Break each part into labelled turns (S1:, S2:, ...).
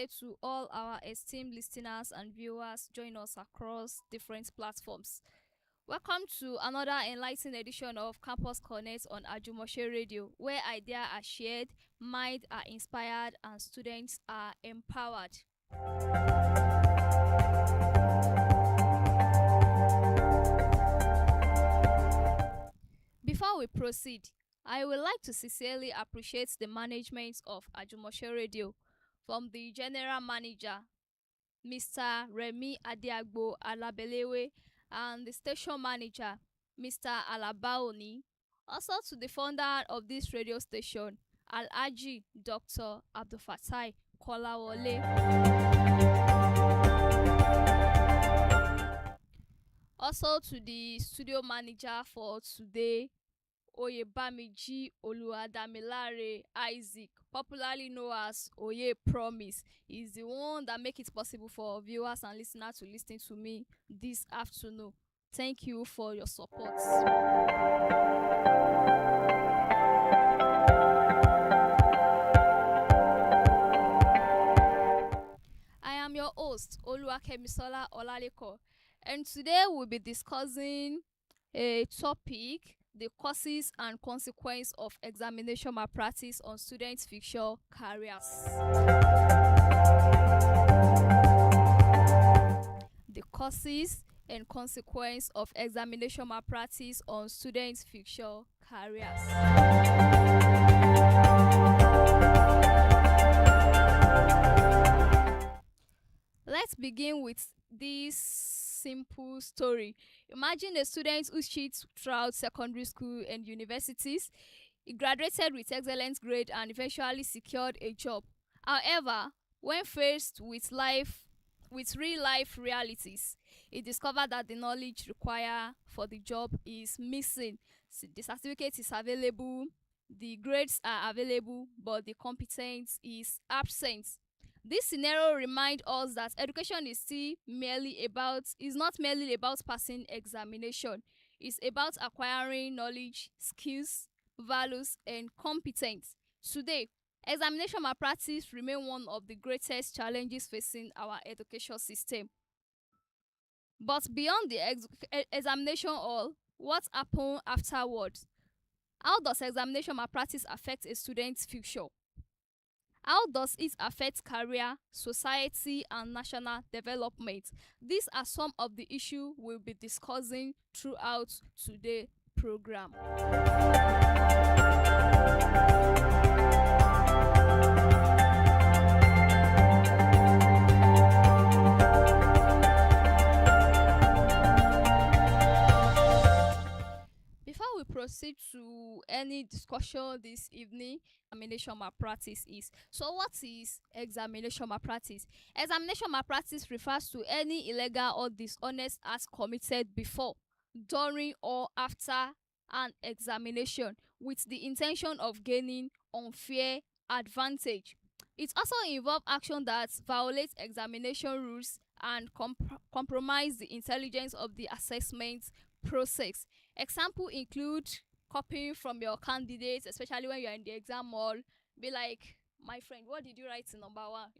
S1: day to all our esteemed listeners and viewers join us across different platforms. Welcome to another enlightening edition of Campus Connect on AJUMOSE Radio, where ideas are shared, minds are inspired, and students are empowered. Before we proceed, I would like to sincerely appreciate the management of AJUMOSE Radio, from the General Manager, Mr. Remi Adiagbo Alabelewe, and the Station Manager, Mr. Alabaoni, also to the founder of this radio station, Alhaji Dr. Abdulfatai Kolawole. Also to the studio manager for today, Oyebamiji Oluwadamilare Isaac, popularly known as Oye Promise, is the one that make it possible for viewers and listeners to listen to me this afternoon. Thank you for your support. I am your host, KEMISOLA OLALEKAN, and today we'll be discussing a topic: the causes and consequences of examination malpractice on students' future careers. The causes and consequences of examination malpractice on students' future careers. Let's begin with this simple story. Imagine a student who cheats throughout secondary school and universities. He graduated with excellent grade and eventually secured a job. However, when faced with real life realities, he discovered that the knowledge required for the job is missing. The certificate is available, the grades are available, but the competence is absent. This scenario reminds us that education is not merely about passing examination. It's about acquiring knowledge, skills, values, and competence. Today, examination malpractice remain one of the greatest challenges facing our education system. But beyond the examination hall, what happens afterwards? How does examination malpractice affect a student's future? How does it affect career, society, and national development? These are some of the issues we'll be discussing throughout today's program. Before we proceed to any discussion this evening, examination malpractice is. So what is examination malpractice? Examination malpractice refers to any illegal or dishonest acts committed before, during, or after an examination with the intention of gaining unfair advantage. It also involves action that violates examination rules and compromise the intelligence of the assessment process. Example include copying from your candidates, especially when you're in the exam hall. Be like, my friend, what did you write in number 1?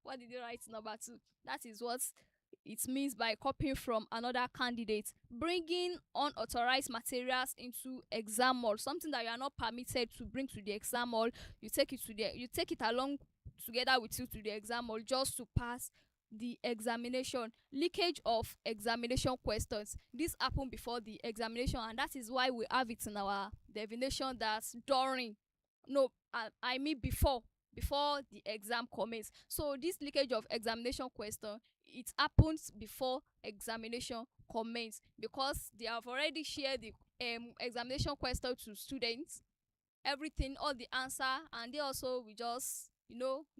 S1: What did you write in number 2? That is what it means by copying from another candidate. Bringing unauthorized materials into exam hall, something that you are not permitted to bring to the exam hall, you take it along together with you to the exam hall just to pass the examination. Leakage of examination questions. This happened before the examination, and that is why we have it in our definition that before the exam commences. So this leakage of examination question, it happens before examination commences because they have already shared the examination question to students, everything, all the answer, and they also will just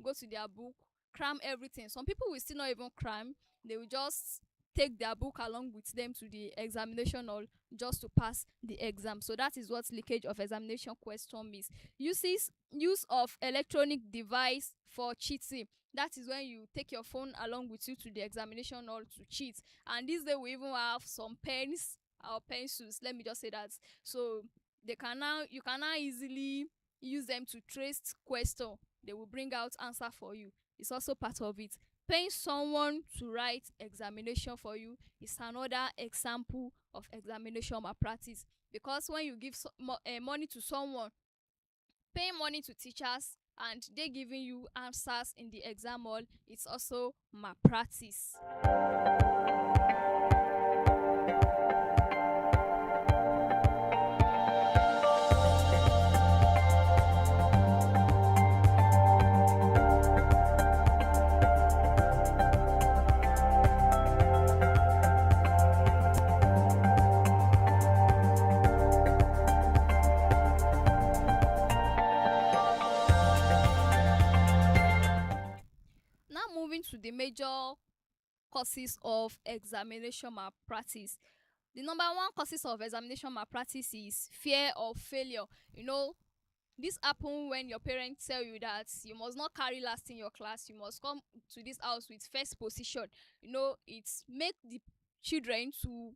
S1: go to their book, cram everything. Some people will still not even cram, they will just take their book along with them to the examination hall just to pass the exam. So that is what leakage of examination question means. Use of electronic device for cheating. That is when you take your phone along with you to the examination hall to cheat. And these days we even have some pens or pencils, let me just say that. So you can now easily use them to trace question. They will bring out answer for you. is also part of it. Paying someone to write examination for you is another example of examination malpractice, because when you give money to someone, paying money to teachers and they giving you answers in the exam hall, it's also malpractice. Now moving to the major causes of examination malpractice. The number one causes of examination malpractice is fear of failure. You know, this happen when your parents tell you that you must not carry last in your class, you must come to this house with first position. You know, it's make the children to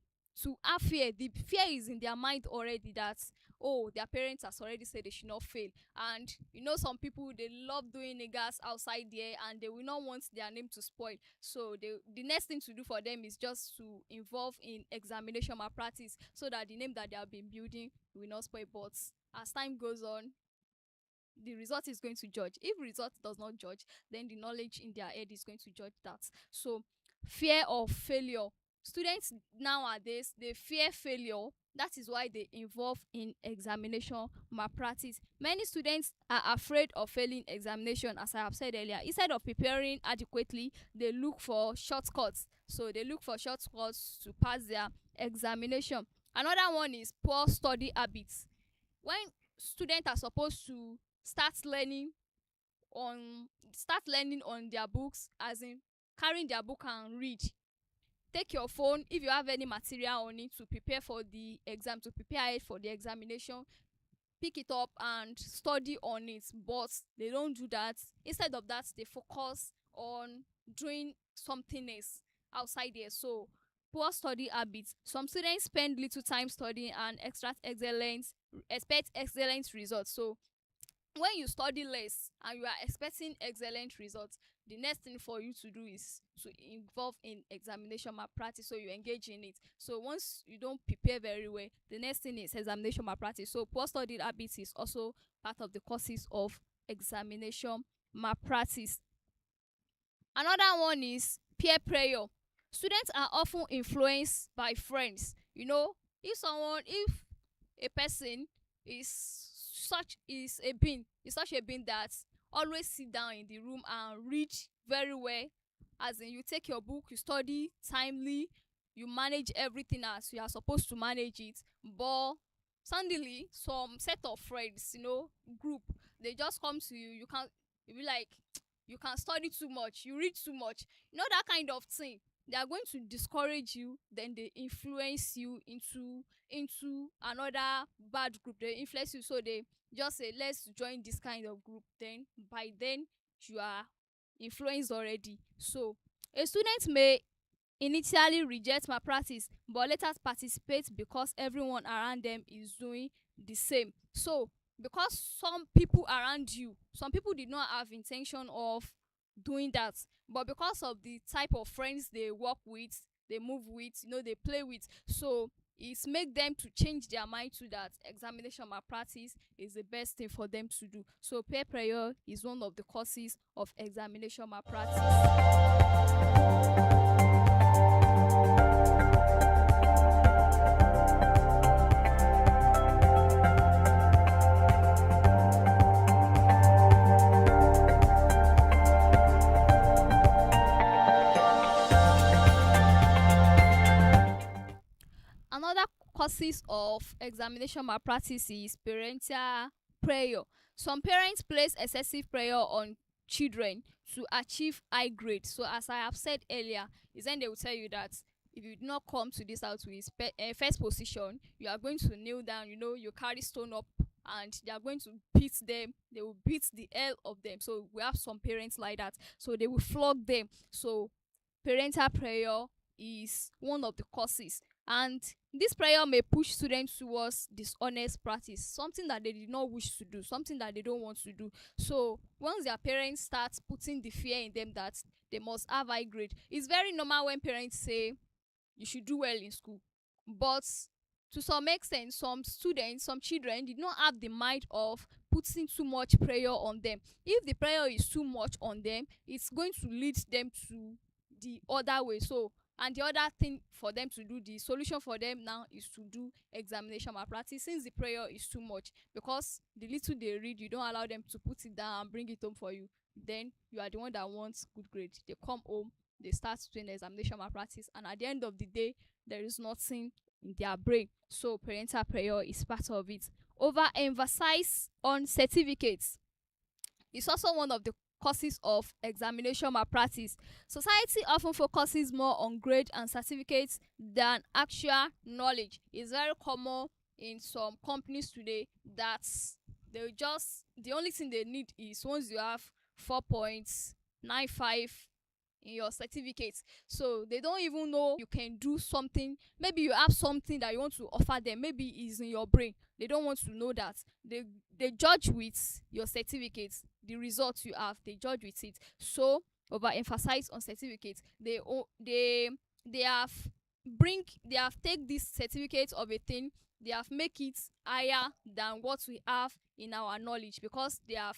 S1: have fear. The fear is in their mind already that, oh, their parents has already said they should not fail. And you know, some people, they love doing niggas outside there and they will not want their name to spoil. So the next thing to do for them is just to involve in examination malpractice, so that the name that they have been building will not spoil. But as time goes on, the result is going to judge. If result does not judge, then the knowledge in their head is going to judge that. So fear of failure. Students nowadays, they fear failure. That is why they involve in examination malpractice. Many students are afraid of failing examination, as I have said earlier. Instead of preparing adequately, they look for shortcuts. So they look for shortcuts to pass their examination. Another one is poor study habits. When students are supposed to start learning on their books, as in carrying their book and read, take your phone if you have any material on it to prepare for the exam, to prepare it for the examination, pick it up and study on it. But they don't do that. Instead of that, they focus on doing something else outside there. So poor study habits. Some students spend little time studying and expect excellent results. So when you study less and you are expecting excellent results, the next thing for you to do is to involve in examination malpractice, so you engage in it. So once you don't prepare very well, the next thing is examination malpractice. So poor study habits is also part of the causes of examination malpractice. Another one is peer pressure. Students are often influenced by friends. You know, if a person is such a being that always sit down in the room and read very well, as in you take your book, you study timely, you manage everything as you are supposed to manage it. But suddenly some set of friends, group, they just come to you, you be like, you can study too much, you read too much, that kind of thing. They are going to discourage you, then they influence you into another bad group. They influence you, so they just say, let's join this kind of group. Then by then you are influenced already. So a student may initially reject malpractice but later participate because everyone around them is doing the same. So because some people did not have intention of doing that, but because of the type of friends they work with, they move with, they play with, so it's make them to change their mind to that examination malpractice is the best thing for them to do. So peer pressure is one of the causes of examination malpractice. Another causes of examination malpractice is parental pressure. Some parents place excessive pressure on children to achieve high grades. So as I have said earlier, is then they will tell you that if you do not come to this house with first position, you are going to kneel down, you carry stone up, and they are going to beat them. They will beat the hell of them. So we have some parents like that, so they will flog them. So parental pressure is one of the causes. And this prayer may push students towards dishonest practice, something that they did not wish to do, something that they don't want to do. So once their parents start putting the fear in them that they must have high grade, it's very normal when parents say you should do well in school. But to some extent, some students, some children did not have the mind of putting too much prayer on them. If the prayer is too much on them, it's going to lead them to the other way. So, and the other thing for them to do, the solution for them now is to do examination malpractice, since the prayer is too much. Because the little they read, you don't allow them to put it down and bring it home for you. Then you are the one that wants good grade. They come home, they start doing examination malpractice, and at the end of the day, there is nothing in their brain. So parental prayer is part of it. Overemphasize on certificates is also one of the causes of examination malpractice. Society often focuses more on grade and certificates than actual knowledge. It's very common in some companies today that the only thing they need is once you have 4.95 in your certificate, so they don't even know you can do something. Maybe you have something that you want to offer them, maybe it's in your brain. They don't want to know that. They judge with your certificates, the results you have, they judge with it. So overemphasize on certificates. They have take this certificate of a thing, they have make it higher than what we have in our knowledge, because they have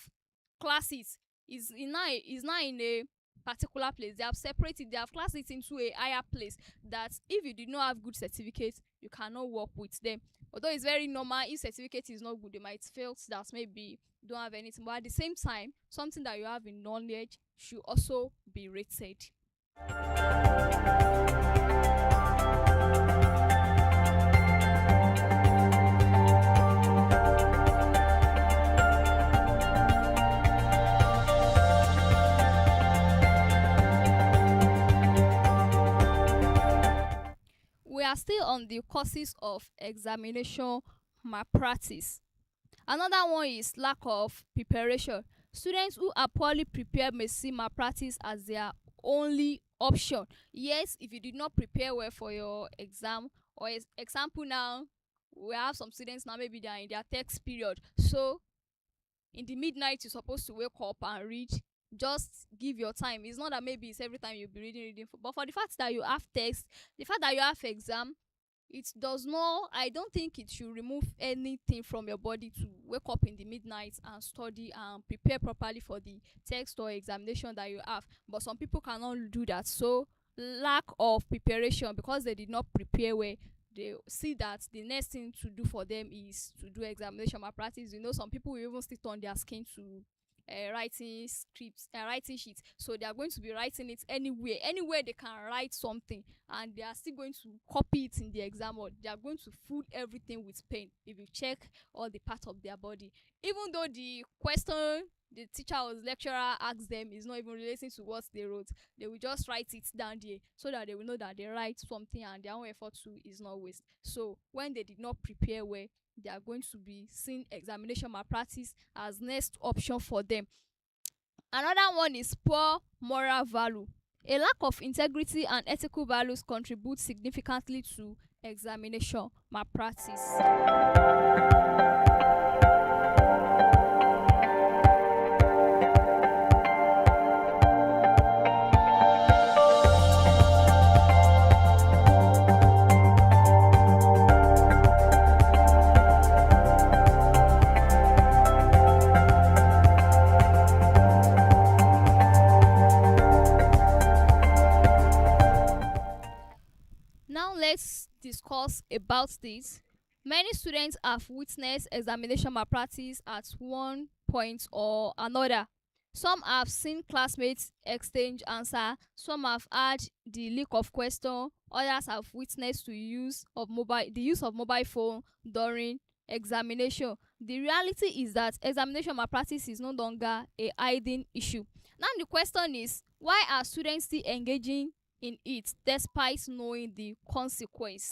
S1: classes is now in a particular place. They have separated, they have classed it into a higher place, that if you did not have good certificates, you cannot work with them. Although it's very normal, if certificate is not good, they might feel that maybe you don't have anything, but at the same time, something that you have in knowledge should also be rated. We are still on the causes of examination malpractice. Another one is lack of preparation. Students who are poorly prepared may see malpractice as their only option. Yes, if you did not prepare well for your exam, or example now, we have some students now, maybe they are in their text period, so in the midnight you're supposed to wake up and read. Just give your time. It's not that maybe it's every time you'll be reading, but for the fact that you have text, the fact that you have exam, it does not, I don't think it should remove anything from your body to wake up in the midnight and study and prepare properly for the text or examination that you have. But some people cannot do that. So lack of preparation, because they did not prepare well, they see that the next thing to do for them is to do examination malpractice. You know, some people will even sit on their skin to writing scripts and writing sheets, so they are going to be writing it anywhere they can write something, and they are still going to copy it in the exam, or they are going to fool everything with pen. If you check all the parts of their body, even though the question the teacher or the lecturer asks them is not even relating to what they wrote, they will just write it down there, so that they will know that they write something and their own effort too is not waste. So when they did not prepare well, they are going to be seeing examination malpractice as next option for them. Another one is poor moral value. A lack of integrity and ethical values contribute significantly to examination malpractice. Now let's discuss about this. Many students have witnessed examination malpractice at one point or another. Some have seen classmates exchange answer, some have had the leak of question, others have witnessed the use of mobile phone during examination. The reality is that examination malpractice is no longer a hidden issue. Now the question is, why are students still engaging in it despite knowing the consequence?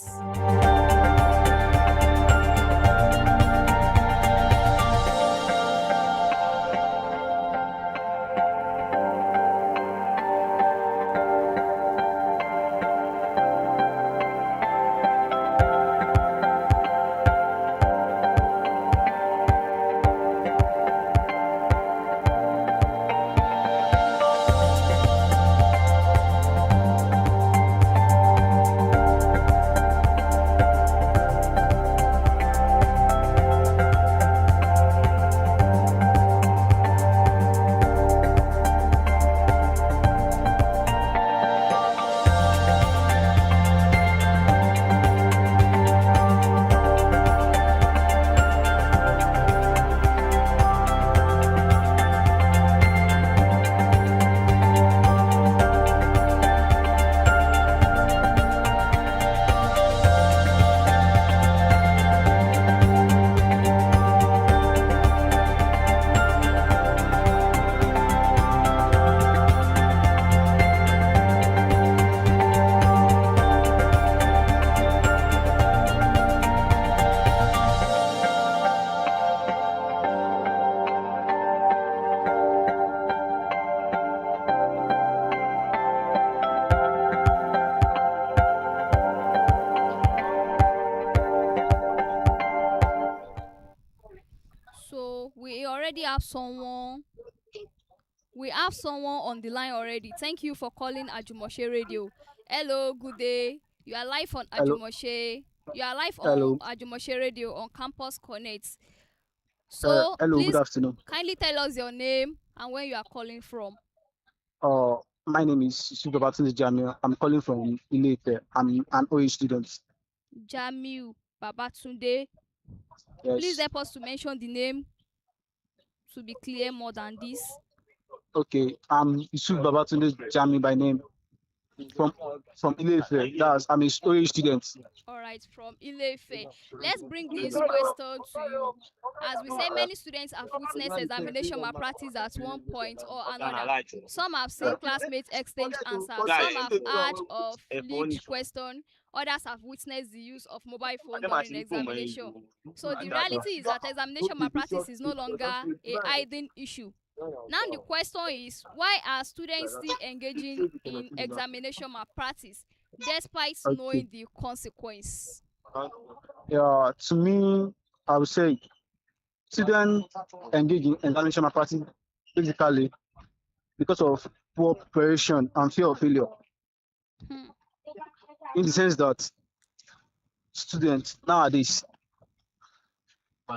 S1: already have someone. We have someone on the line already. Thank you for calling Ajumoshe Radio. Hello, good day. You are live on
S2: Hello,
S1: Ajumoshe. You are live on
S2: hello,
S1: Ajumoshe Radio on Campus Connect. So
S2: hello. Good
S1: please
S2: afternoon.
S1: kindly tell us your name and where you are calling from.
S2: Uh, my name is Sugabatunde Jamil. I'm calling from Ile-Ife. I'm an OA student.
S1: Jamiu Babatunde. Please
S2: Yes.
S1: help us to mention the name to be clear more than this.
S2: Okay. I'm Yusuf Babatunde Jamil by name. From from Ile-Ife. I'm a OA student.
S1: All right, from Ile-Ife. Let's bring this question to you. As we say, many students have witnessed examination malpractice at one point or another. Some have seen classmates exchange answers, some have heard of leaked question, others have witnessed the use of mobile phone during examination. So the reality is that examination malpractice is no longer a hidden issue. Now the question is, why are students still engaging in examination malpractice despite
S2: Okay.
S1: knowing the consequence?
S2: Yeah. To me, I would say students engage in examination malpractice basically because of poor preparation and fear of failure.
S1: Hmm.
S2: In the sense that students nowadays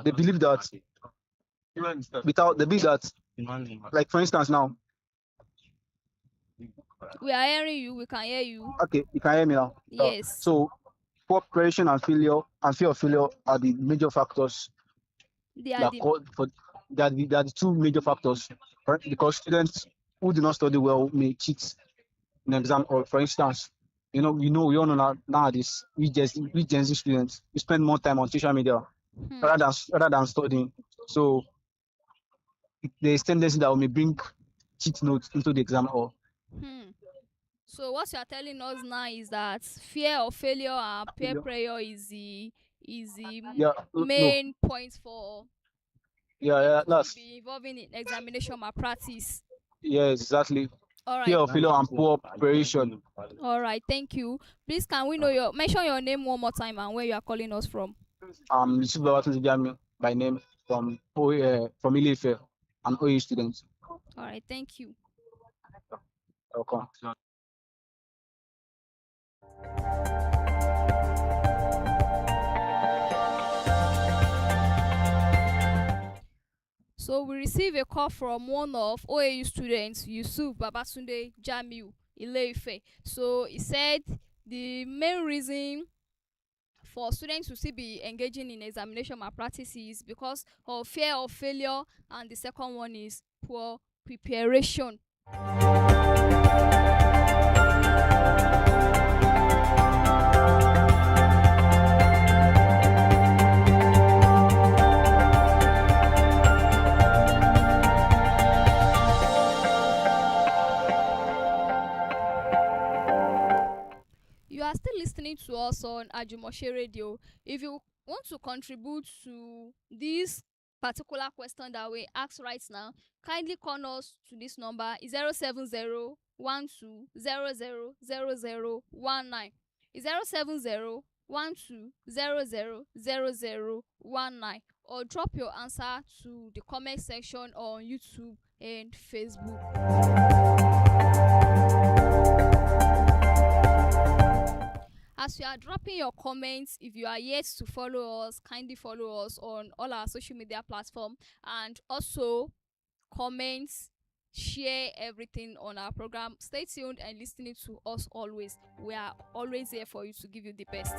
S2: they believe that like for instance now,
S1: We are hearing you, we can hear you.
S2: okay, you can hear me now.
S1: Yes.
S2: So poor preparation and failure and fear of failure are the major factors
S1: They are
S2: that
S1: the
S2: cause for they are the two major factors, right? Because students who do not study well may cheat in exam. Or for instance, we all know nowadays we Gen Z students we spend more time on social media
S1: hmm.
S2: rather than studying. So there is tendency that we may bring cheat notes into the exam hall.
S1: Hmm. So what you are telling us now is that fear of failure and peer
S2: Failure.
S1: pressure is the
S2: Yeah, no,
S1: main point for
S2: yeah,
S1: them
S2: yeah,
S1: to still
S2: that's
S1: be involving in examination malpractice.
S2: yes, exactly.
S1: All
S2: Fear
S1: right.
S2: of failure and poor preparation.
S1: All right, thank you. Please can we know your mention your name one more time and where you are calling us from?
S2: Yusuf Babatunde Jamiu by name from Ile-Ife, an OU student.
S1: All right, thank you.
S2: Welcome.
S1: So we receive a call from one of OAU students, Yusuf Babatunde Jamiu Ile-Ife. So he said the main reason for students to still be engaging in examination malpractice is because of fear of failure, and the second one is poor preparation. You are still listening to us on Ajumoshe Radio. If you want to contribute to this particular question that we ask right now, kindly call us to this number 070-1200-000019. 070-1200-000019, or drop your answer to the comment section on YouTube and Facebook. As you are dropping your comments, if you are yet to follow us, kindly follow us on all our social media platforms, and also comment, share everything on our program. Stay tuned and listening to us always. We are always here for you to give you the best.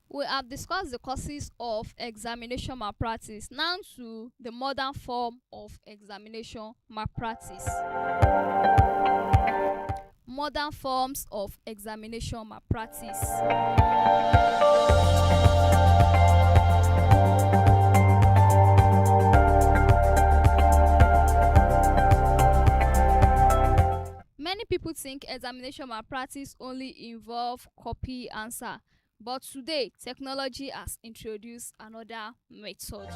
S1: We have discussed the causes of examination malpractice. Now to the modern form of examination malpractice. Modern forms of examination malpractice. Many people think examination malpractice only involve copy answer, but today technology has introduced another method.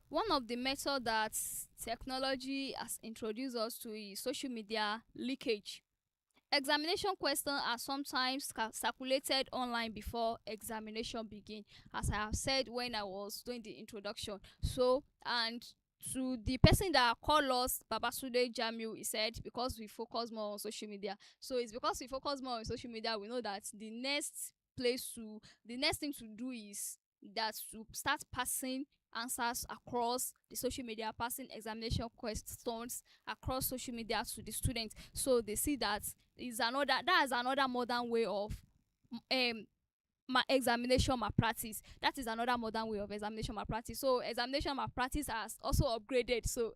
S1: One of the methods that technology has introduced us to is social media leakage. Examination questions are sometimes circulated online before examination begin, as I have said when I was doing the introduction. So, and to the person that called us Babasude Jamiu, he said because we focus more on social media. So it's because we focus more on social media, we know that the next thing to do is that to start passing answers across the social media, passing examination questions across social media to the students, so they see that is another modern way of examination malpractice. That is another modern way of examination malpractice. So examination malpractice has also upgraded. So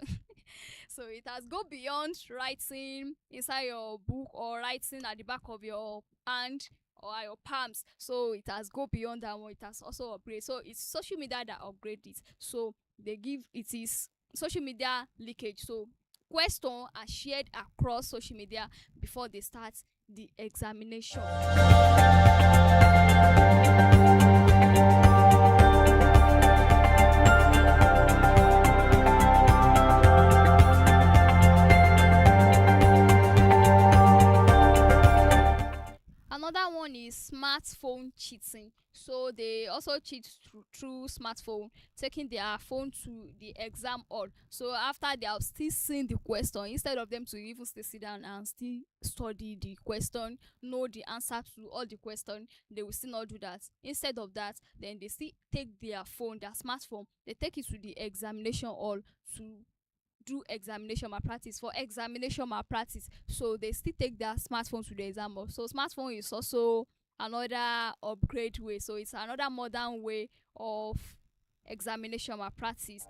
S1: so it has go beyond writing inside your book or writing at the back of your hand or your palms. So it has go beyond that one. It has also upgraded. So it's social media that upgrade it. So they give it is social media leakage. So questions are shared across social media before they start the examination. Another one is smartphone cheating. So they also cheat through smartphone, taking their phone to the exam hall. So after they have still seen the question, instead of them to even stay sit down and still study the question, know the answer to all the question, they will still not do that. Instead of that, then they still take their phone, their smartphone, they take it to the examination hall to do examination malpractice for examination malpractice. So they still take their smartphone to the exam hall. So smartphone is also another upgrade way. So it's another modern way of examination malpractice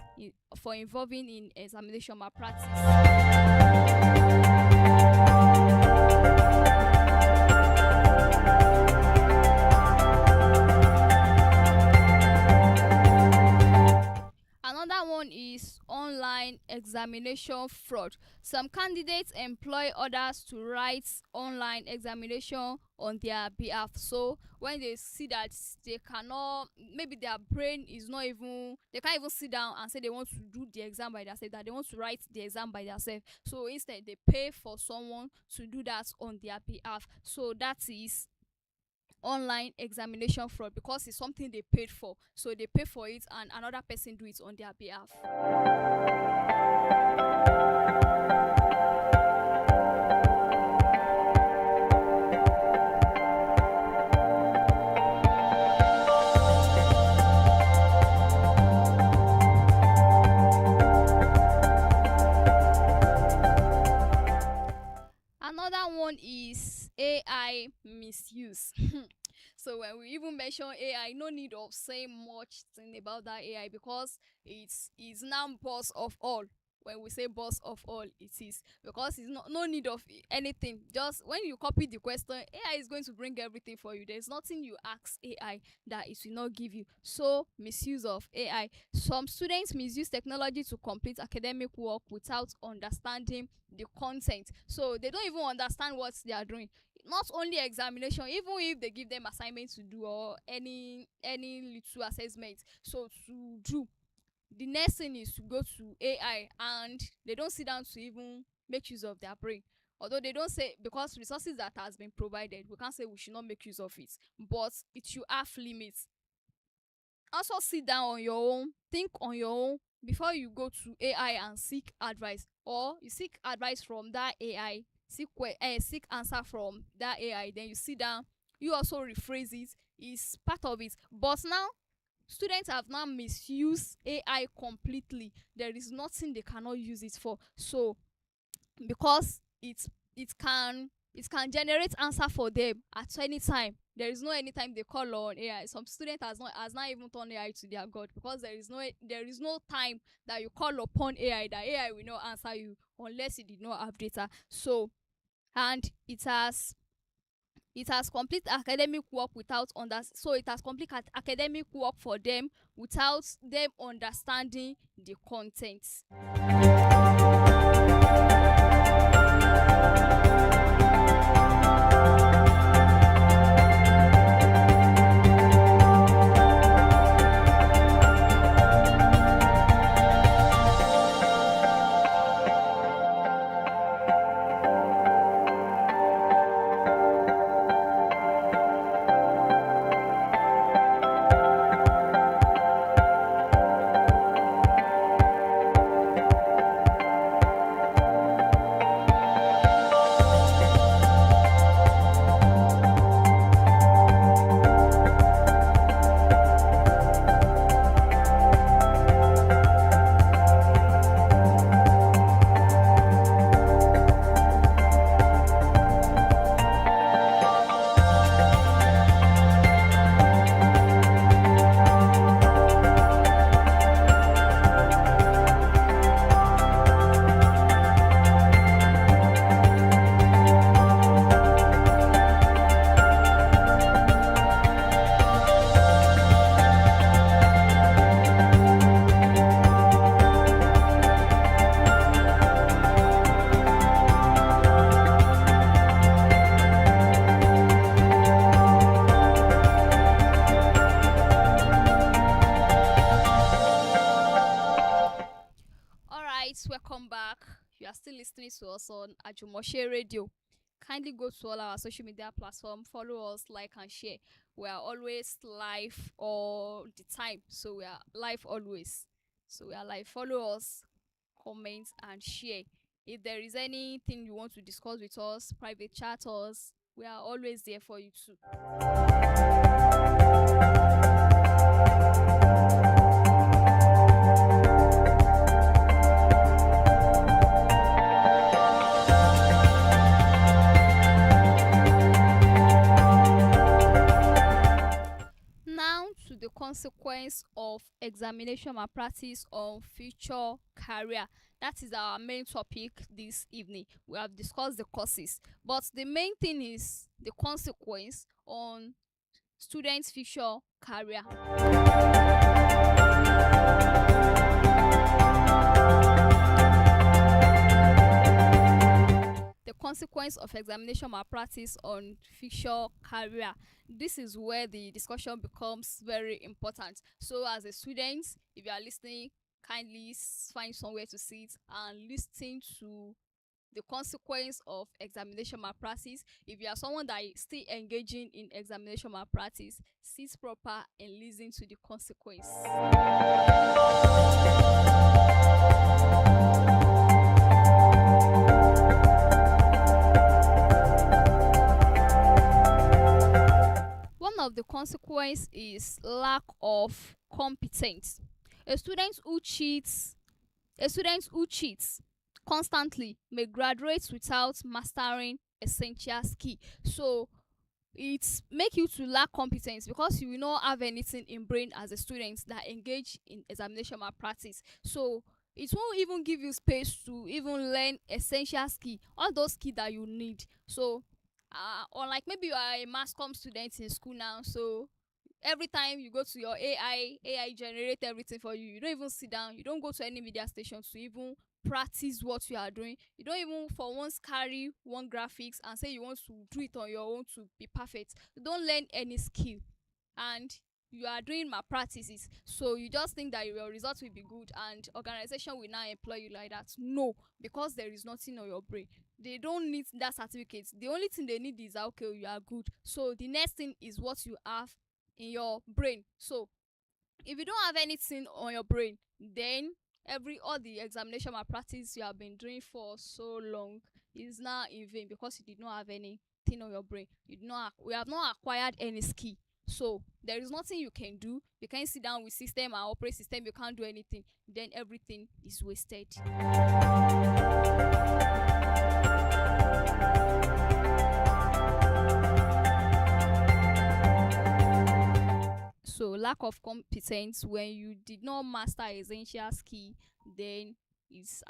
S1: for involving in examination malpractice. Another one is online examination fraud. Some candidates employ others to write online examination on their behalf. So when they see that they cannot, maybe their brain is not even, they can't even sit down and say they want to do the exam by themselves, that they want to write the exam by themselves. So instead they pay for someone to do that on their behalf. So that is online examination fraud, because it's something they paid for. So they pay for it and another person do it on their behalf. Another one is AI misuse. So when we even mention AI, no need of saying much thing about that AI, because it's now boss of all. When we say boss of all, it is because it's no need of anything. Just when you copy the question, AI is going to bring everything for you. There's nothing you ask AI that it will not give you. So misuse of AI. Some students misuse technology to complete academic work without understanding the content. So they don't even understand what they are doing. Not only examination, even if they give them assignments to do or any little assessment, so to do, the next thing is to go to AI, and they don't sit down to even make use of their brain. Although they don't say, because resources that has been provided, we can't say we should not make use of it, but it should have limits. Also sit down on your own, think on your own before you go to AI and seek advice, or you seek advice from that AI, seek answer from that AI, then you sit down, you also rephrase it, is part of it. But now students have now misused AI completely. There is nothing they cannot use it for. So because it can generate answer for them at any time, There is no anytime they call on AI. Some student has not even turned AI to their god, because there is no time that you call upon AI that AI will not answer you unless you did not have data. So, and it has complete academic work without so it has complete academic work for them without them understanding the content. Alright, welcome back. You are still listening to us on AJUMOSE Radio. Kindly go to all our social media platforms, follow us, like and share. We are always live all the time. So we are live always. So we are live. Follow us, comment and share. If there is anything you want to discuss with us, private chat us, we are always there for you too. Now to the consequence of examination malpractice on future career. That is our main topic this evening. We have discussed the causes, but the main thing is the consequence on students' future career. The consequence of examination malpractice on future career. This is where the discussion becomes very important. So as a student, if you are listening, kindly find somewhere to sit and listen to the consequence of examination malpractice. If you are someone that is still engaging in examination malpractice, sit proper and listen to the consequence. One of the consequences is lack of competence. A student who cheats constantly may graduate without mastering essential skill. So it make you to lack competence because you will not have anything in brain as a student that engage in examination malpractice. So it won't even give you space to even learn essential skill, all those skills that you need. So unlike maybe you are a mass comm student in school now, so every time you go to your AI generate everything for you. You don't even sit down, you don't go to any media station to even practice what you are doing. You don't even for once carry one graphics and say you want to do it on your own to be perfect. You don't learn any skill and you are doing malpractices. So you just think that your results will be good and organization will now employ you like that. No, because there is nothing on your brain. They don't need that certificate. The only thing they need is okay, you are good. So the next thing is what you have in your brain. So if you don't have anything on your brain, then all the examination malpractice you have been doing for so long is now in vain because you did not have anything on your brain. We have not acquired any skill. So there is nothing you can do. You can't sit down with system and operate system. You can't do anything. Then everything is wasted. So lack of competence when you did not master essential skill, then is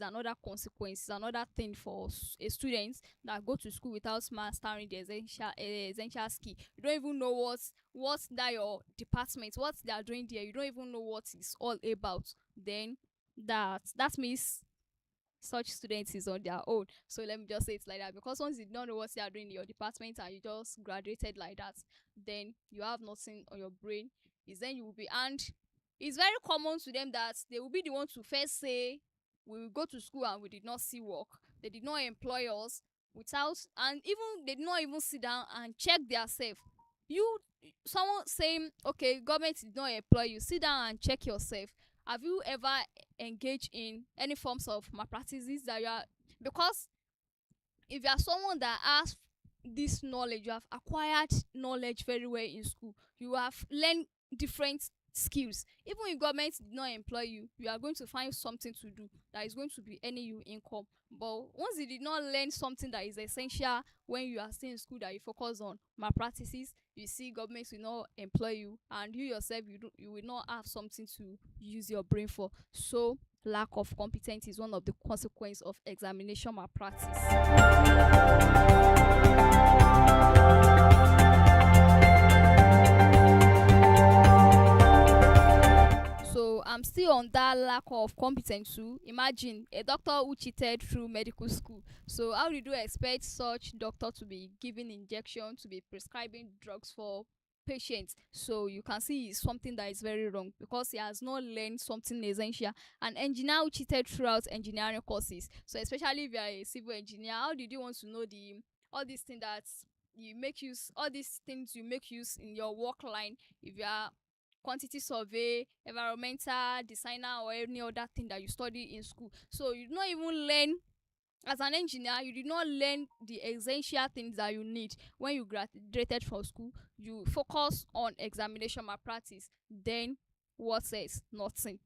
S1: another consequence, is another thing for a student that go to school without mastering the essential skill. You don't even know what's that your department, what they are doing there, you don't even know what it's all about. Then that means such students is on their own. So let me just say it like that, because once you don't know what you are doing in your department and you just graduated like that, then you have nothing on your brain. Is then you will be, and it's very common to them that they will be the one to first say we will go to school and we did not see work, they did not employ us without, and even they did not even sit down and check their self. You, someone saying okay government did not employ you, sit down and check yourself. Have you ever engaged in any forms of malpractices that you are, because if you are someone that has this knowledge, you have acquired knowledge very well in school, you have learned different skills, even if government did not employ you, you are going to find something to do that is going to be earning you income. But once you did not learn something that is essential when you are still in school, that you focus on malpractices, you see government will not employ you, and you yourself you will not have something to use your brain for. So lack of competence is one of the consequences of examination malpractice. So I'm still on that lack of competence too. Imagine a doctor who cheated through medical school. So how did you expect such doctor to be giving injection, to be prescribing drugs for patients? So you can see it's something that is very wrong, because he has not learned something essential. An engineer who cheated throughout engineering courses. So especially if you are a civil engineer, how did you want to know the all these things that you make use, all these things you make use in your work line? If you are quantity survey, environmental designer, or any other thing that you study in school, so you do not even learn, as an engineer you did not learn the essential things that you need. When you graduated from school, you focus on examination malpractice, then what says nothing.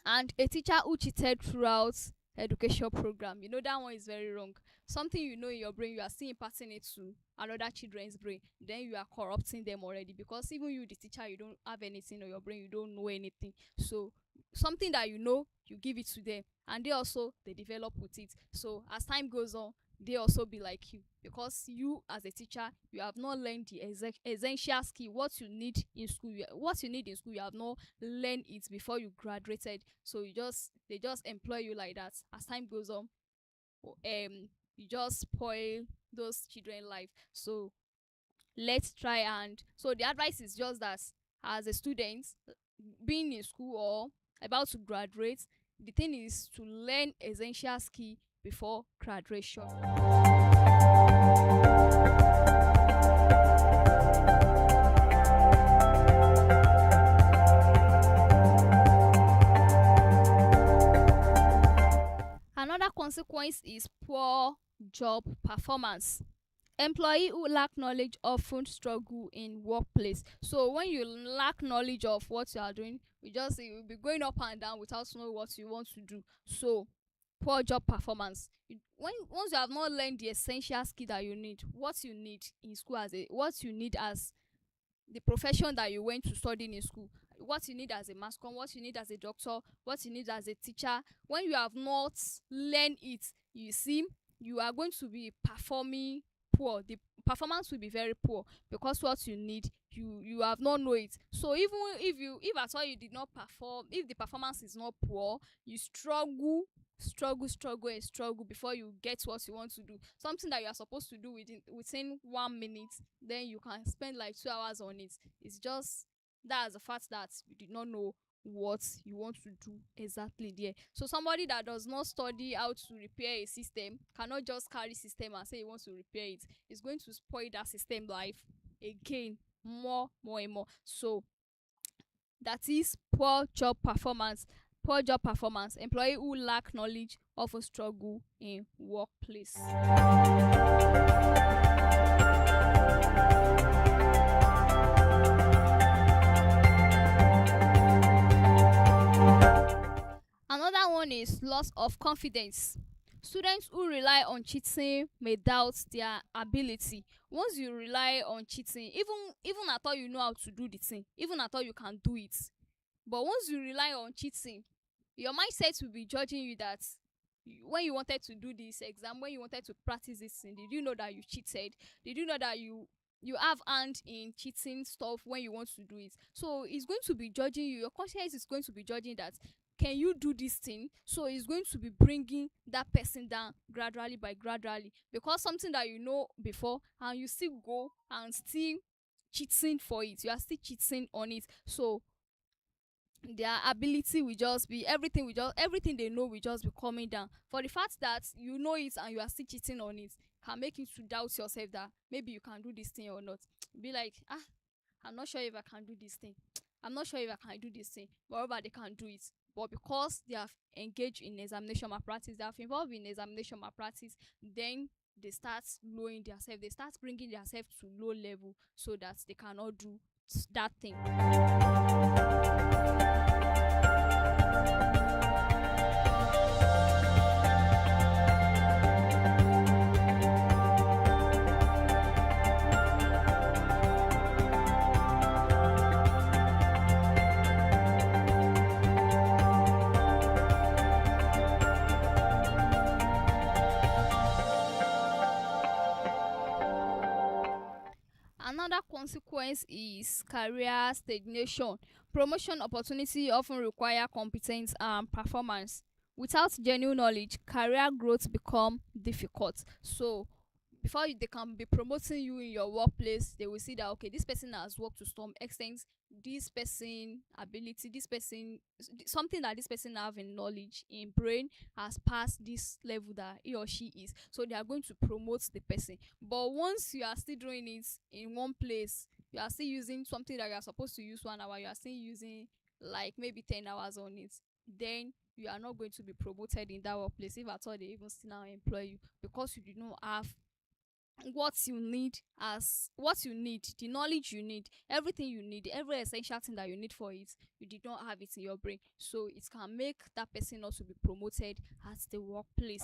S1: And a teacher who cheated throughout education program, you know that one is very wrong. Something you know in your brain, you are still imparting it to another children's brain, then you are corrupting them already, because even you the teacher, you don't have anything on your brain, you don't know anything. So something that you know, you give it to them, and they develop with it. So as time goes on, they also be like you, because you as a teacher, you have not learned the essential skill, what you need in school. What you need in school, you have not learned it before you graduated. So they just employ you like that. As time goes on, you just spoil those children life. So let's try, and so the advice is just that, as a student being in school or about to graduate, the thing is to learn essential skill before graduation. Another consequence is poor job performance. Employee who lack knowledge often struggle in workplace. So when you lack knowledge of what you are doing, you will be going up and down without knowing what you want to do. So poor job performance. Once you have not learned the essential skill that you need, what you need in school, what you need as the profession that you went to study in school, what you need as a mass com, what you need as a doctor, what you need as a teacher, when you have not learned it, you see, you are going to be performing poor. The performance will be very poor, because what you need, you have not know it. So even if at all you did not perform, if the performance is not poor, you struggle before you get what you want to do. Something that you are supposed to do within 1 minute, then you can spend like 2 hours on it. It's just that's the fact that you did not know what you want to do exactly there. So somebody that does not study how to repair a system cannot just carry system and say he wants to repair it. It's going to spoil that system life again, more and more. So that is poor job performance. Poor job performance. Employee who lack knowledge often struggle in workplace. Another one is loss of confidence. Students who rely on cheating may doubt their ability. Once you rely on cheating, even at all you know how to do the thing, even at all you can do it, but once you rely on cheating, your mindset will be judging you that when you wanted to do this exam, when you wanted to practice this thing, did you know that you cheated? Did you know that you have hand in cheating stuff when you want to do it? So it's going to be judging you. Your conscience is going to be judging that, can you do this thing? So it's going to be bringing that person down gradually by gradually, because something that you know before and you still go and still cheating for it, you are still cheating on it. So their ability will just be, everything they know will just be coming down. For the fact that you know it and you are still cheating on it can make you to doubt yourself that maybe you can do this thing or not. Be like, I'm not sure if I can do this thing. I'm not sure if I can do this thing. Moreover, they can do it. But because they have engaged in examination malpractice, they have involved in examination malpractice, then they start lowering themselves. They start bringing themselves to low level so that they cannot do that thing. Another consequence is career stagnation. Promotion opportunity often require competence and performance. Without genuine knowledge, career growth become difficult. So before they can be promoting you in your workplace, they will see that, okay, this person has worked to some extent, this person ability, this person, something that this person have in knowledge, in brain, has passed this level that he or she is, so they are going to promote the person. But once you are still doing it in one place, you are still using something that you are supposed to use 1 hour, you are still using like maybe 10 hours on it, then you are not going to be promoted in that workplace, if at all they even still now employ you, because you do not have what you need, the knowledge you need, everything you need, every essential thing that you need for it, you did not have it in your brain. So it can make that person not to be promoted at the workplace.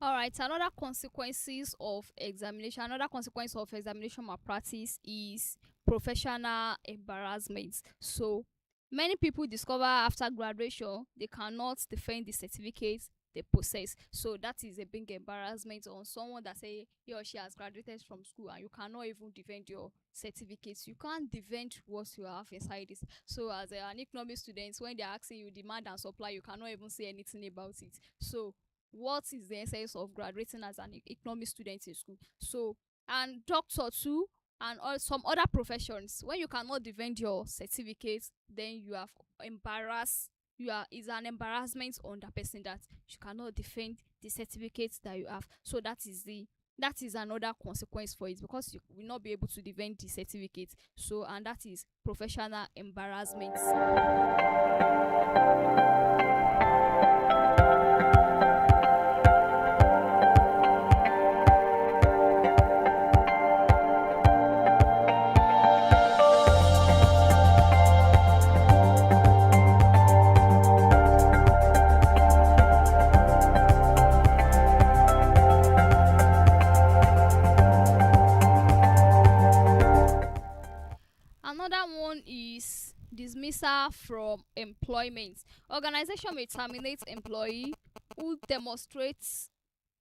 S1: All right, another consequence of examination malpractice is professional embarrassment. So many people discover after graduation they cannot defend the certificate they possess. So that is a big embarrassment on someone that say he or she has graduated from school and you cannot even defend your certificates. You can't defend what you have inside it. So as an economic student, when they're asking you demand and supply, you cannot even say anything about it. So what is the essence of graduating as an economic student in school? So, and doctor too, and some other professions, when you cannot defend your certificates, then you have embarrassed, you are, is an embarrassment on the person that you cannot defend the certificates that you have. So that is another consequence for it, because you will not be able to defend the certificate. So, and that is professional embarrassment. Another one is dismissal from employment. Organization may terminate employee who demonstrates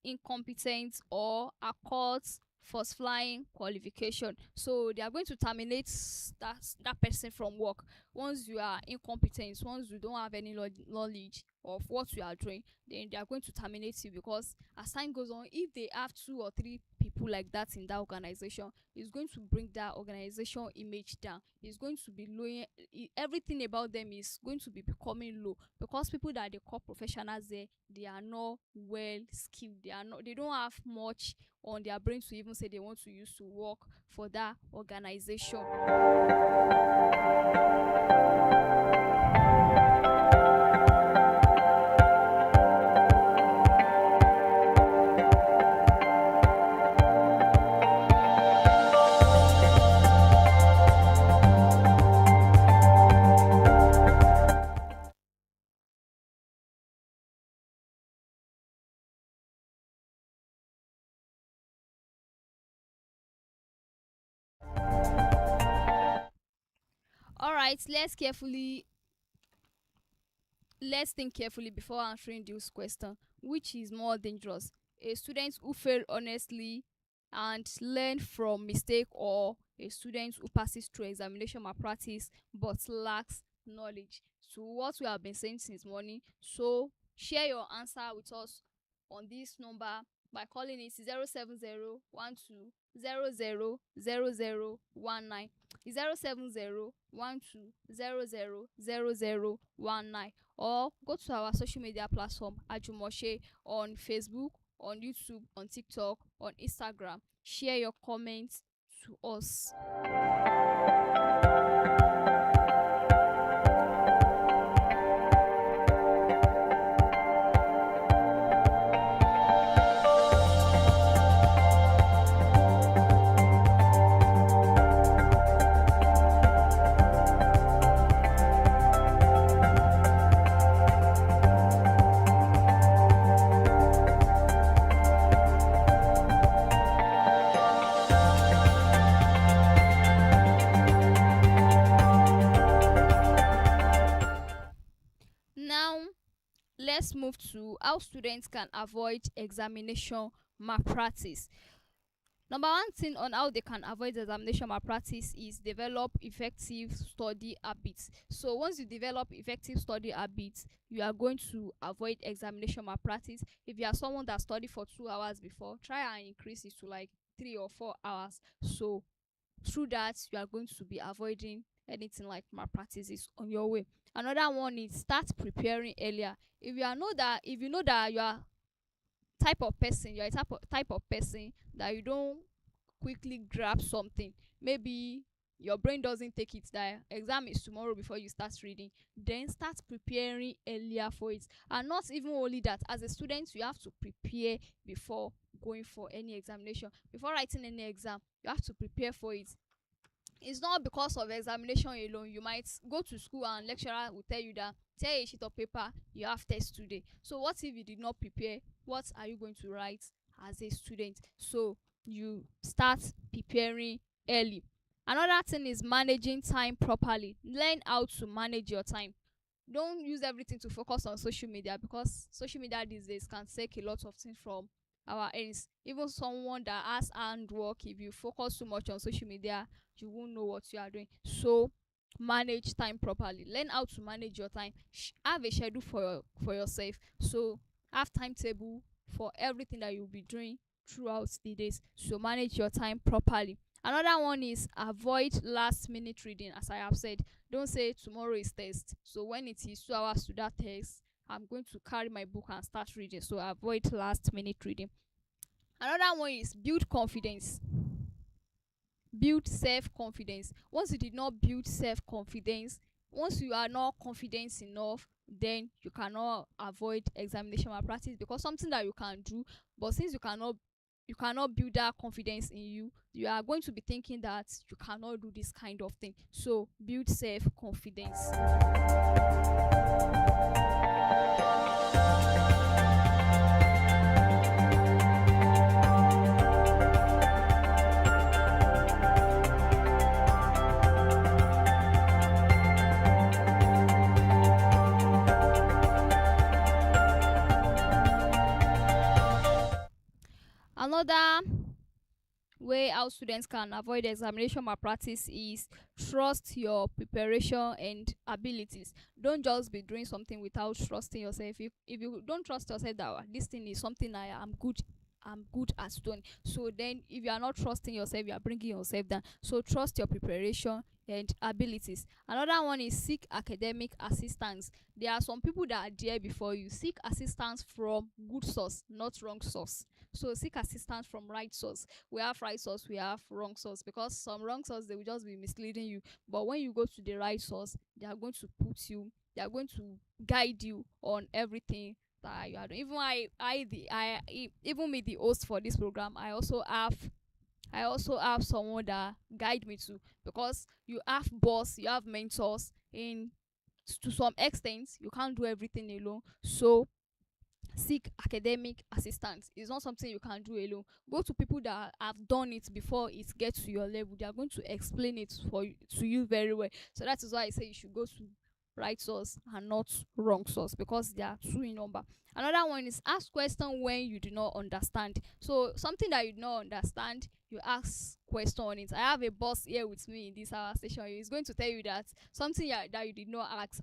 S1: incompetence or are caught falsifying qualification. So they are going to terminate that person from work. Once you are incompetent, once you don't have any knowledge of what you are doing, then they are going to terminate you, because as time goes on, if they have 2 or 3 people like that in that organization, it's going to bring that organization image down. It's going to be lowering, everything about them is going to be becoming low, because people that they call professionals there, they are not well skilled, they don't have much on their brain to even say they want to use to work for that organization. All right, let's think carefully before answering this question. Which is more dangerous? A student who fail honestly and learn from mistake, or a student who passes through examination malpractice but lacks knowledge? So what we have been saying since morning. So share your answer with us on this number by calling it 07012000019, 07012000019, or go to our social media platform Ajumoshe on Facebook, on YouTube, on TikTok, on Instagram. Share your comments to us. Now, let's move to how students can avoid examination malpractice. Number one thing on how they can avoid examination malpractice is develop effective study habits. So once you develop effective study habits, you are going to avoid examination malpractice. If you are someone that studied for 2 hours before, try and increase it to like 3 or 4 hours. So through that, you are going to be avoiding anything like malpractices on your way. Another one is start preparing earlier. If you know that you are you're a type of person that you don't quickly grab something, maybe your brain doesn't take it, that exam is tomorrow before you start reading, then start preparing earlier for it. And not even only that, as a student you have to prepare before going for any examination. Before writing any exam, you have to prepare for it. It's not because of examination alone. You might go to school and lecturer will tell you that, tear a sheet of paper, you have test today. So what if you did not prepare? What are you going to write as a student? So you start preparing early. Another thing is managing time properly. Learn how to manage your time. Don't use everything to focus on social media, because social media these days can take a lot of things from our ends. Even someone that has handwork, if you focus too much on social media, you won't know what you are doing. So manage time properly. Learn how to manage your time. Have a schedule for yourself. So have timetable for everything that you'll be doing throughout the days. So manage your time properly. Another one is avoid last minute reading. As I have said, don't say tomorrow is test, so when it is 2 hours to that test, I'm going to carry my book and start reading. So avoid last minute reading. Another one is build confidence. Build self-confidence. Once you did not build self-confidence, once you are not confident enough, then you cannot avoid examination malpractice, because something that you can do, but since you cannot build that confidence in you, you are going to be thinking that you cannot do this kind of thing. So build self-confidence. Another way how students can avoid examination malpractice is trust your preparation and abilities. Don't just be doing something without trusting yourself. If you don't trust yourself that this thing is something I am good I'm good at doing. So then if you are not trusting yourself, you are bringing yourself down. So trust your preparation and abilities. Another one is seek academic assistance. There are some people that are there before you. Seek assistance from good source, not wrong source. So seek assistance from right source. We have right source, we have wrong source, because some wrong source, they will just be misleading you. But when you go to the right source, they are going to they are going to guide you on everything that you are doing. Even even me, the host for this program, I also have someone that guide me too, because you have boss, you have mentors. In To some extent, you can't do everything alone. So seek academic assistance. It's not something you can do alone. Go to people that have done it before it gets to your level. They are going to explain it to you very well. So that is why I say you should go to right source and not wrong source, because they are two in number. Another one is ask question when you do not understand. So something that you do not understand, you ask question on it. I have a boss here with me in this hour station. He's going to tell you that something that you did not ask,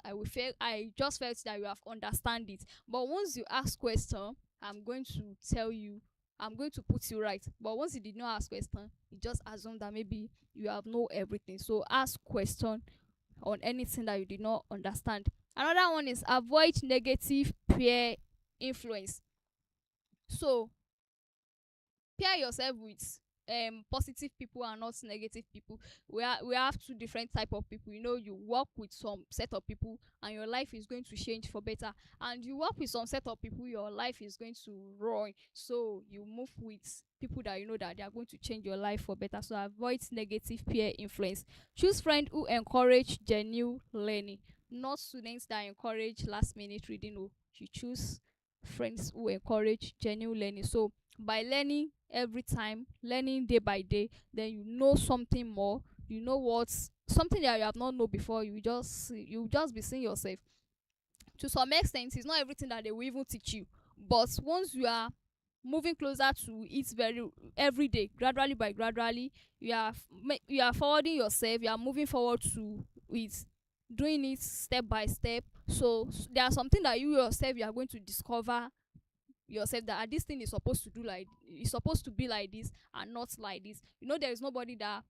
S1: I just felt that you have understand it. But once you ask question, I'm going to tell you, I'm going to put you right. But once you did not ask question, you just assume that maybe you have know everything. So ask question on anything that you did not understand. Another one is avoid negative peer influence. So pair yourself with positive people and not negative people. We have two different type of people. You work with some set of people and your life is going to change for better, and you work with some set of people, your life is going to ruin. So you move with people that you know that they are going to change your life for better. So avoid negative peer influence. Choose friends who encourage genuine learning, not students that encourage last minute reading. No, you choose friends who encourage genuine learning. So by learning every time, learning day by day, then you know something more. You know what's something that you have not know before. You just be seeing yourself. To some extent, it's not everything that they will even teach you, but once you are moving closer to it very every day, gradually by gradually, you are forwarding yourself, you are moving forward to it, doing it step by step. So there are something that you yourself, you are going to discover yourself, that this thing is supposed to do like, it's supposed to be like this and not like this. There is nobody that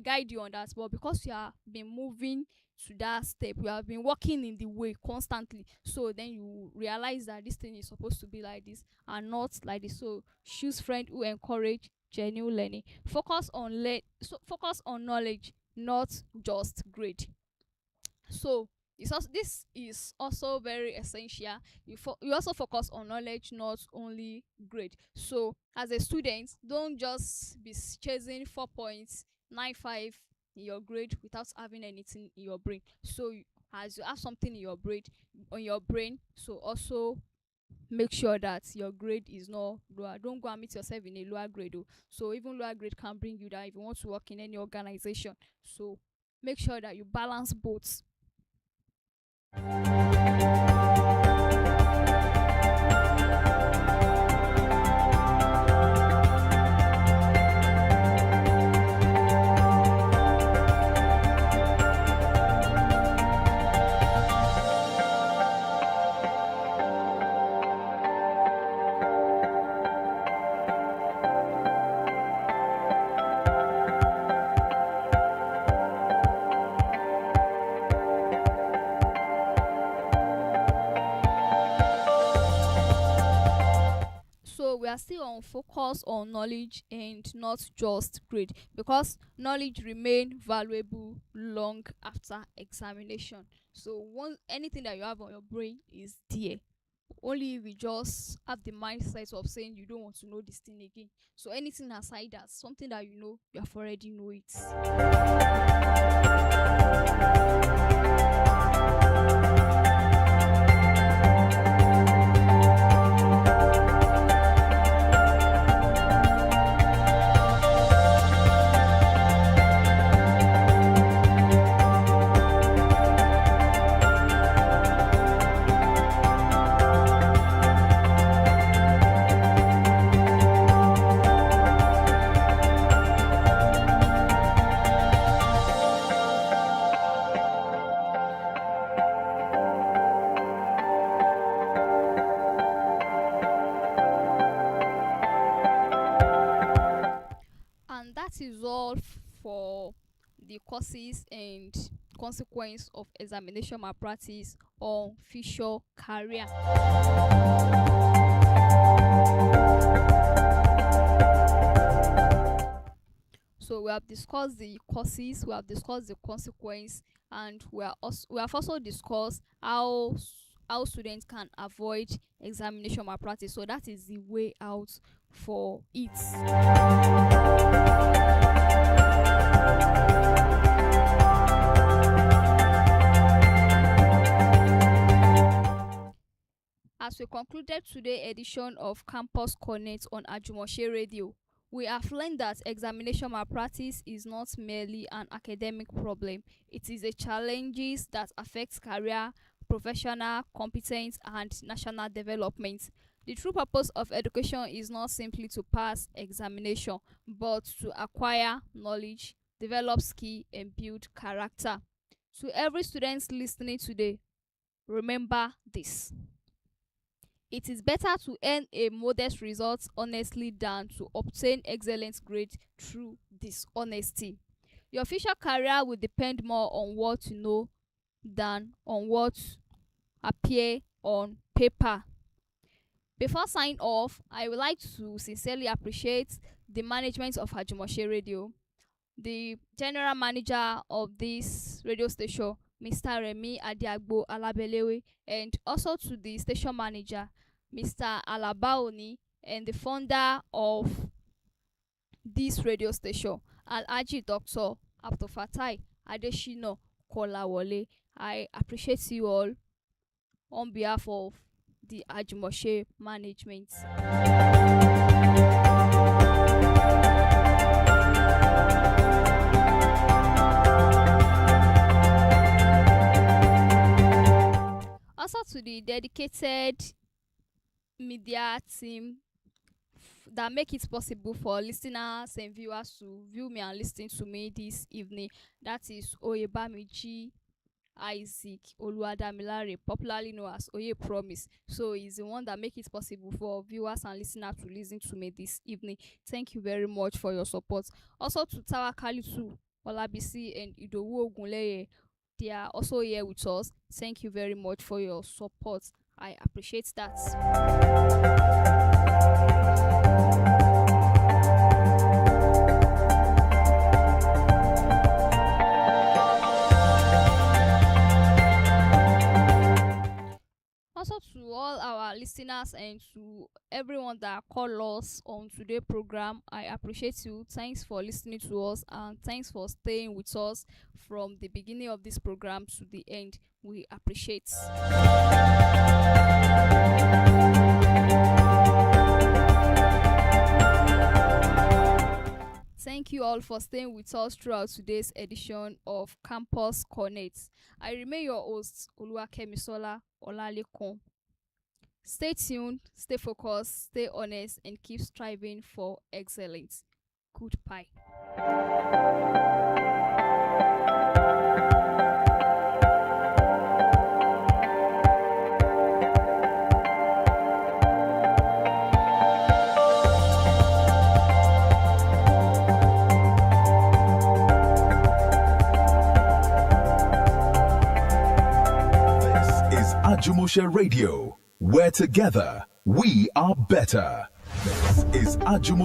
S1: guide you on that, but because you have been moving to that step, you have been walking in the way constantly, so then you realize that this thing is supposed to be like this and not like this. So choose friends who encourage genuine learning. Focus on knowledge, not just grade. So this is also very essential. You also focus on knowledge, not only grade. So as a student, don't just be chasing 4.95 in your grade without having anything in your brain. So as you have something in your brain, so also make sure that your grade is not lower. Don't go and meet yourself in a lower grade. So even lower grade can bring you down if you want to work in any organization. So make sure that you balance both. So we are still on focus on knowledge and not just grade, because knowledge remain valuable long after examination. So anything that you have on your brain is there, only if you just have the mindset of saying you don't want to know this thing again. So anything aside that, something that you have already know it. for the causes and consequence of examination malpractice on future career. So we have discussed the causes, we have discussed the consequence, and we have also discussed how students can avoid examination malpractice. So that is the way out for it. As we concluded today's edition of Campus Connect on AJUMOSE Radio, we have learned that examination malpractice is not merely an academic problem. It is a challenge that affects career, professional competence, and national development. The true purpose of education is not simply to pass examination, but to acquire knowledge, develop skill, and build character. To every student listening today, remember this: it is better to earn a modest result honestly than to obtain excellent grade through dishonesty. Your future career will depend more on what you know than on what appear on paper. Before signing off, I would like to sincerely appreciate the management of AJUMOSE Radio, the general manager of this radio station, Mr. Remi Adiagbo Alabelewe, and also to the station manager, Mr. Alabaoni, and the founder of this radio station, Alhaji Dr. Abdulfatai Adeshino Kolawole. I appreciate you all on behalf of the AJUMOSE management. Also to the dedicated media team that make it possible for listeners and viewers to view me and listen to me this evening. That is Oyebamiji Isaac Oluwadamilare, popularly known as Oye Promise. So he's the one that make it possible for viewers and listeners to listen to me this evening. Thank you very much for your support. Also to Tawakalitu Olabisi and Idowu Ogunleye, they are also here with us. Thank you very much for your support. I appreciate that. Also to all our listeners and to everyone that call us on today's program, I appreciate you. Thanks for listening to us and thanks for staying with us from the beginning of this program to the end. We appreciate. Thank you all for staying with us throughout today's edition of Campus Connect. I remain your host, KEMISOLA OLALEKAN. Stay tuned, stay focused, stay honest, and keep striving for excellence. Goodbye.
S3: AJUMOSE Radio, where together we are better. This is AJUMOSE.